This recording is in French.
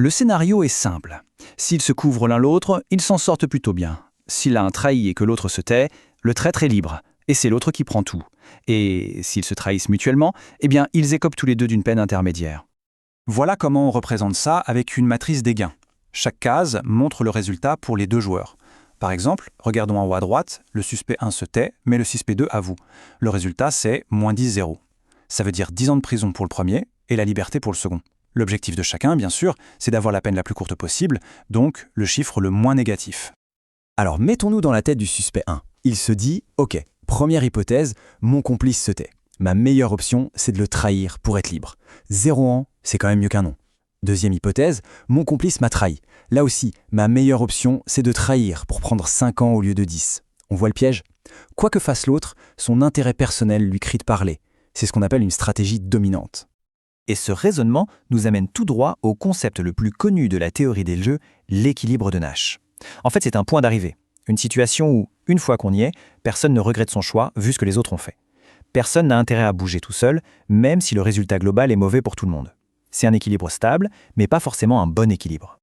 Le scénario est simple. S'ils se couvrent l'un l'autre, ils s'en sortent plutôt bien. Si l'un trahit et que l'autre se tait, le traître est libre, et c'est l'autre qui prend tout. Et s'ils se trahissent mutuellement, eh bien, ils écopent tous les deux d'une peine intermédiaire. Voilà comment on représente ça avec une matrice des gains. Chaque case montre le résultat pour les deux joueurs. Par exemple, regardons en haut à droite, le suspect 1 se tait, mais le suspect 2 avoue. Le résultat, c'est moins 10-0. Ça veut dire 10 ans de prison pour le premier et la liberté pour le second. L'objectif de chacun, bien sûr, c'est d'avoir la peine la plus courte possible, donc le chiffre le moins négatif. Alors mettons-nous dans la tête du suspect 1. Il se dit « Ok, première hypothèse, mon complice se tait. Ma meilleure option, c'est de le trahir pour être libre. 0 ans, c'est quand même mieux qu'un non. Deuxième hypothèse, mon complice m'a trahi. Là aussi, ma meilleure option, c'est de trahir pour prendre 5 ans au lieu de 10. On voit le piège? Quoi que fasse l'autre, son intérêt personnel lui crie de parler. C'est ce qu'on appelle une stratégie dominante. Et ce raisonnement nous amène tout droit au concept le plus connu de la théorie des jeux, l'équilibre de Nash. En fait, c'est un point d'arrivée. Une situation où, une fois qu'on y est, personne ne regrette son choix vu ce que les autres ont fait. Personne n'a intérêt à bouger tout seul, même si le résultat global est mauvais pour tout le monde. C'est un équilibre stable, mais pas forcément un bon équilibre.